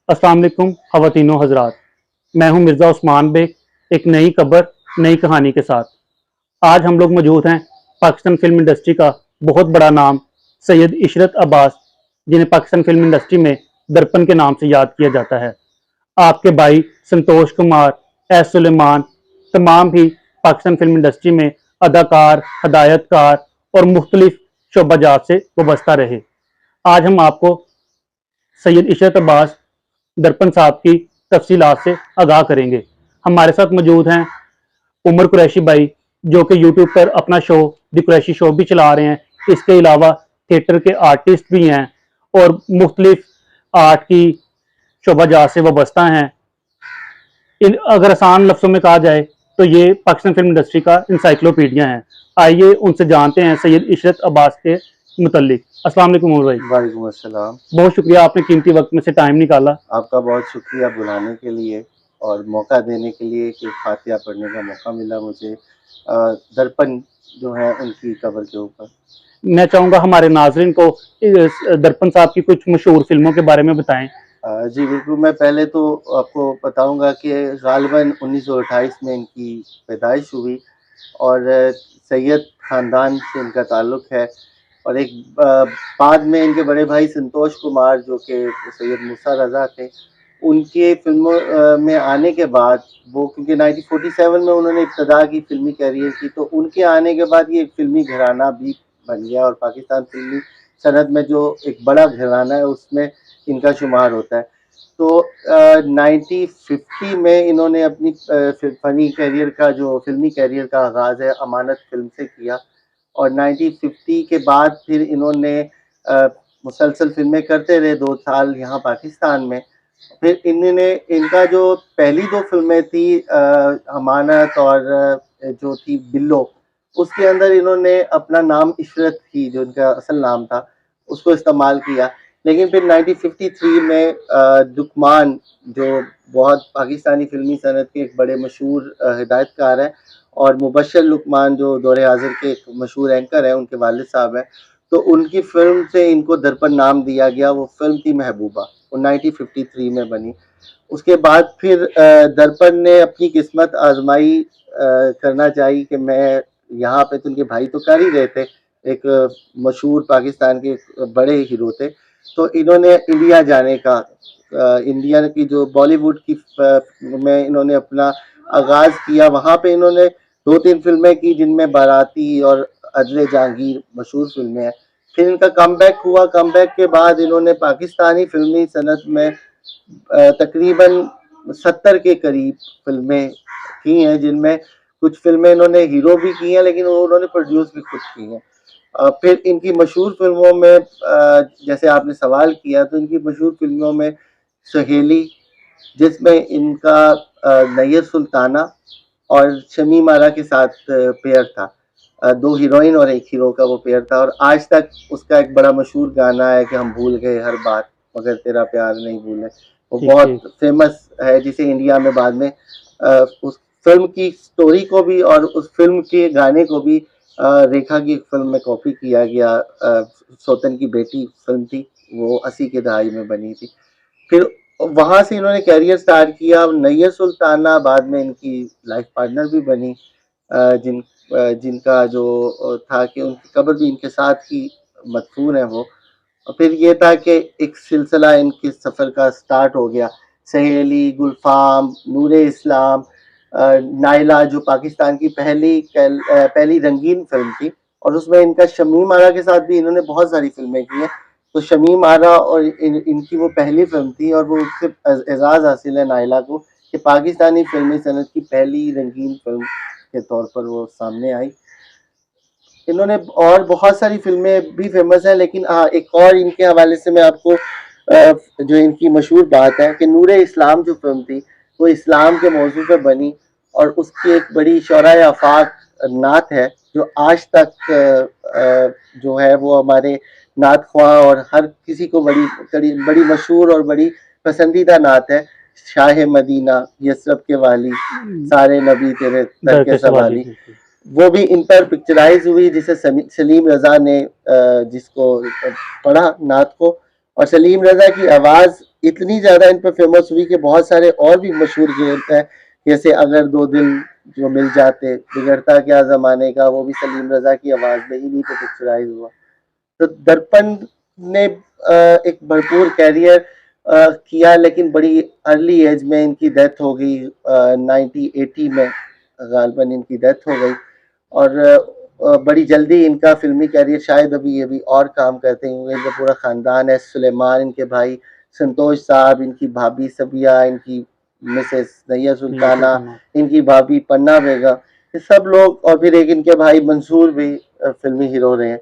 अस्सलाम वालेकुम ख़वातीनो हज़रात। मैं हूं मिर्ज़ा उस्मान बेग, एक नई खबर नई कहानी के साथ। आज हम लोग मौजूद हैं पाकिस्तान फिल्म इंडस्ट्री का बहुत बड़ा नाम सैयद इशरत अब्बास, जिन्हें पाकिस्तान फिल्म इंडस्ट्री में दर्पण के नाम से याद किया जाता है। आपके भाई संतोष कुमार, एस सुलेमान तमाम भी पाकिस्तान फिल्म इंडस्ट्री में अदाकार, हदायतकार और मुख्तलिफ शोबाजात से वाबस्ता रहे। आज हम आपको सैयद इशरत अब्बास दर्पण साहब की तफसीलात से आगाह करेंगे। हमारे साथ मौजूद हैं उमर कुरैशी भाई, जो कि यूट्यूब पर अपना शो द कुरैशी शो भी चला रहे हैं। इसके अलावा थिएटर के आर्टिस्ट भी हैं और मुख्तलिफ आर्ट की शोबाजात से वाबस्ता हैं। इन अगर आसान लफ्ज़ों में कहा जाए तो ये पाकिस्तान फिल्म इंडस्ट्री का इंसाइक्लोपीडिया है। आइए उनसे जानते हैं सैयद इशरत अब्बास के मुतल्लिक। अस्सलाम वालेकुम उमर भाई। वालेकुम अस्सलाम। बहुत शुक्रिया, आपने कीमती वक्त में से टाइम निकाला। आपका बहुत शुक्रिया बुलाने के लिए और मौका देने के लिए कि फातिहा पढ़ने का मौका मिला मुझे दर्पण जो है उनकी कवर के ऊपर। मैं चाहूँगा हमारे नाज़रीन को दर्पण साहब की कुछ मशहूर फ़िल्मों के बारे में बताएँ। जी बिल्कुल, मैं पहले तो आपको बताऊँगा कि ग़ालिबन 1928 में इनकी पैदाइश हुई और सैयद ख़ानदान से इनका ताल्लुक़ है। और एक बाद में इनके बड़े भाई संतोष कुमार, जो कि सैयद मूसा रज़ा थे, उनके फ़िल्मों में आने के बाद वो, क्योंकि 1947 में उन्होंने इब्तिदा की फ़िल्मी करियर की, तो उनके आने के बाद ये एक फ़िल्मी घराना भी बन गया और पाकिस्तान फ़िल्मी सनद में जो एक बड़ा घराना है उसमें इनका शुमार होता है। तो 1950 में इन्होंने अपनी फ़नी करियर का, जो फ़िल्मी करियर का आगाज़ है, अमानत फ़िल्म से किया और 1950 के बाद फिर इन्होंने मुसलसल फ़िल्में करते रहे 2 साल यहाँ पाकिस्तान में। फिर इन्होंने, इनका जो पहली 2 फ़िल्में थी अमानत और जो थी बिल्लो, उसके अंदर इन्होंने अपना नाम इशरत ही, जो इनका असल नाम था, उसको इस्तेमाल किया। लेकिन फिर 1953 में लुकमान, जो बहुत पाकिस्तानी फ़िल्मी सनत के एक बड़े मशहूर हिदायतकार हैं, और मुबश्शिर लुकमान जो दौरे हाज़िर के एक मशहूर एंकर हैं, उनके वालिद साहब हैं, तो उनकी फ़िल्म से इनको दर्पण नाम दिया गया। वो फ़िल्म थी महबूबा, वो 1953 में बनी। उसके बाद फिर दर्पण ने अपनी किस्मत आज़माई, करना चाही कि मैं यहाँ पे, तो उनके भाई तो कर ही रहे थे, एक मशहूर पाकिस्तान के बड़े हीरो थे, तो इन्होंने इंडिया जाने का, इंडिया की जो बॉलीवुड की में इन्होंने अपना आगाज़ किया। वहाँ पे इन्होंने 2-3 फ़िल्में की, जिनमें बाराती और अदले जहांगीर मशहूर फ़िल्में हैं। फिर इनका कमबैक हुआ। कमबैक के बाद इन्होंने पाकिस्तानी फ़िल्मी सनत में तकरीबन 70 के करीब फ़िल्में की हैं, जिनमें कुछ फ़िल्में इन्होंने हीरो भी की हैं, लेकिन उन्होंने प्रोड्यूस भी खुद की हैं। फिर इनकी मशहूर फ़िल्मों में, जैसे आपने सवाल किया, तो इनकी मशहूर फ़िल्मों में सहेली, जिसमें इनका नैयर सुल्ताना और शमीम आरा के साथ पेयर था। 2 हीरोइन और 1 हीरो का वो पेयर था, और आज तक उसका एक बड़ा मशहूर गाना है कि हम भूल गए हर बात मगर तेरा प्यार नहीं भूले। वो बहुत फेमस है, जिसे इंडिया में बाद में उस फ़िल्म की स्टोरी को भी और उस फ़िल्म के गाने को भी रेखा की एक फ़िल्म में कॉपी किया गया। सौतन की बेटी फ़िल्म थी, वो 80 की दहाई में बनी थी। फिर वहाँ से इन्होंने करियर स्टार्ट किया। नैयर सुल्ताना बाद में इनकी लाइफ पार्टनर भी बनी, जिनका जो था कि उनकी कब्र भी इनके साथ ही मदफून है वो। और फिर ये था कि एक सिलसिला इनके सफ़र का स्टार्ट हो गया। सहेली, गुलफाम, नूरे इस्लाम, नायला, जो पाकिस्तान की पहली रंगीन फ़िल्म थी, और उसमें इनका शमीम आरा के साथ भी इन्होंने बहुत सारी फ़िल्में की हैं। तो शमीम आरा और इनकी वो पहली फ़िल्म थी, और वो उससे एज़ाज़ हासिल है नायला को कि पाकिस्तानी फ़िल्मी सनत की पहली रंगीन फ़िल्म के तौर पर वो सामने आई। इन्होंने और बहुत सारी फ़िल्में भी फ़ेमस हैं, लेकिन हाँ, एक और इनके हवाले से मैं आपको जो इनकी मशहूर बात है कि नूरे इस्लाम जो फ़िल्म थी, वो इस्लाम के मौज़ू पे बनी, और उसकी एक बड़ी शौराए आफ़ाक नात है, जो आज तक जो है वो हमारे नात ख्वाह और हर किसी को बड़ी मशहूर और बड़ी पसंदीदा नात है। शाह मदीना यसरब के वाली, सारे नबी तेरे दर के सवाली। वो भी इन पर पिक्चराइज हुई, जिसे सलीम रज़ा ने जिसको पढ़ा नात को, और सलीम रज़ा की आवाज़ इतनी ज्यादा इन पर फेमस हुई कि बहुत सारे और भी मशहूर गीत हैं, जैसे अगर दो दिल जो मिल जाते, बिगड़ता क्या जमाने का, वो भी सलीम रजा की आवाज में इन्हीं पे पिक्चराइज हुआ। तो दर्पण ने एक भरपूर कैरियर किया, लेकिन बड़ी अर्ली एज में इनकी डेथ हो गई, 1980 में गालबन इनकी डेथ हो गई। और बड़ी जल्दी इनका फिल्मी कैरियर, शायद अभी ये भी और काम करते होंगे, इनका पूरा खानदान है, सुलेमान इनके भाई, संतोष साहब, इनकी भाभी सबिया, इनकी मिसेस नैया सुल्ताना, इनकी भाभी पन्ना बेगम, ये सब लोग, और फिर एक इनके भाई मंसूर भी फिल्मी हीरो रहे हैं।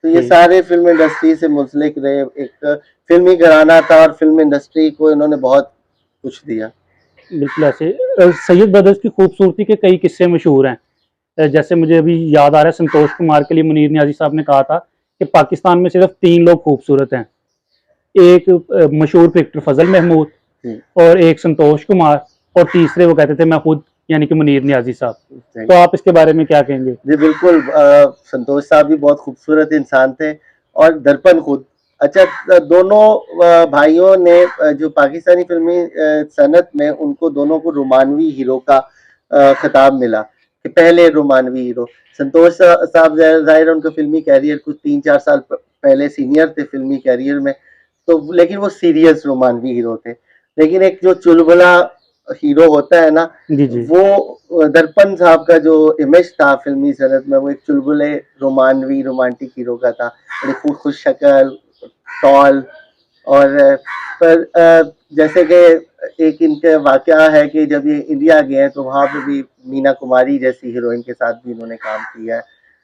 तो ये सारे फिल्म इंडस्ट्री से मुंसलिक रहे, एक फिल्मी घराना था और फिल्म इंडस्ट्री को इन्होंने बहुत कुछ दिया। बिल्कुल ऐसे सैयद ब्रदर्स की खूबसूरती के कई किस्से मशहूर हैं। जैसे मुझे अभी याद आ रहा है, संतोष कुमार के लिए मुनीर नियाजी साहब ने कहा था कि पाकिस्तान में सिर्फ 3 लोग खूबसूरत हैं, एक मशहूर क्रिकेटर फजल महमूद और एक संतोष कुमार, और तीसरे वो कहते थे मैं खुद, यानी कि मुनीर नियाजी साहब। तो आप इसके बारे में क्या कहेंगे? जी बिल्कुल, संतोष साहब भी बहुत खूबसूरत इंसान थे, और दर्पण खुद। अच्छा, दोनों भाइयों ने जो पाकिस्तानी फिल्मी सनत में उनको दोनों को रोमानवी हीरो का खिताब मिला, कि पहले रोमानवी हीरो। संतोष साहब जाहिर है उनका फिल्मी कैरियर कुछ 3-4 साल पहले सीनियर थे फिल्मी कैरियर में, तो लेकिन वो सीरियस रोमानवी हीरो थे। लेकिन एक जो चुलबुला हीरो होता है ना, जी जी। वो दर्पण साहब का जो इमेज था फिल्मी सनत में, वो एक चुलबुले रोमानवी रोमांटिक हीरो का था, बड़ी खुश शक्ल, टॉल। और पर जैसे कि एक इनका वाकया है कि जब ये इंडिया गए हैं तो वहाँ पे भी मीना कुमारी जैसी हीरोइन के साथ भी इन्होंने काम किया है,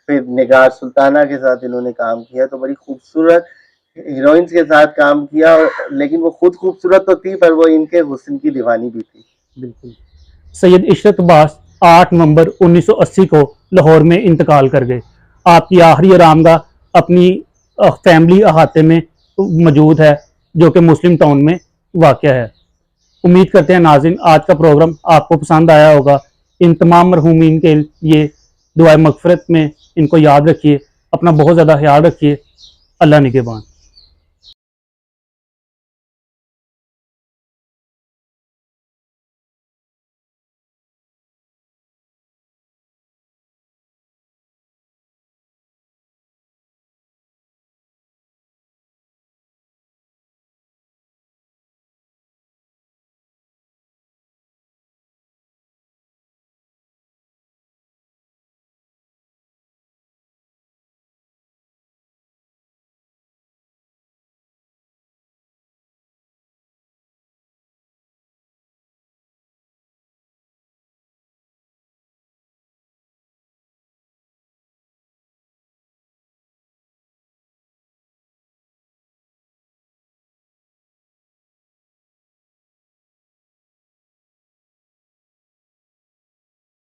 फिर निगार सुल्ताना के साथ इन्होंने काम किया, तो बड़ी खूबसूरत हीरोइंस के साथ काम किया। और लेकिन वो खुद खूबसूरत तो थी, पर वो इनके हुस्न की दीवानी भी थी। बिल्कुल। सैयद इशरत अब्बास 8 नवंबर 1980 को लाहौर में इंतकाल कर गए। आपकी आखिरी आरामगाह अपनी फैमिली अहाते में मौजूद है, जो कि मुस्लिम टाउन में वाक़या है। उम्मीद करते हैं नाज़रीन आज का प्रोग्राम आपको पसंद आया होगा। इन तमाम मरहूमीन के लिए दुआए मग़फ़िरत में इनको याद रखिए, अपना बहुत ज़्यादा ख्याल रखिए। अल्लाह निगहबान।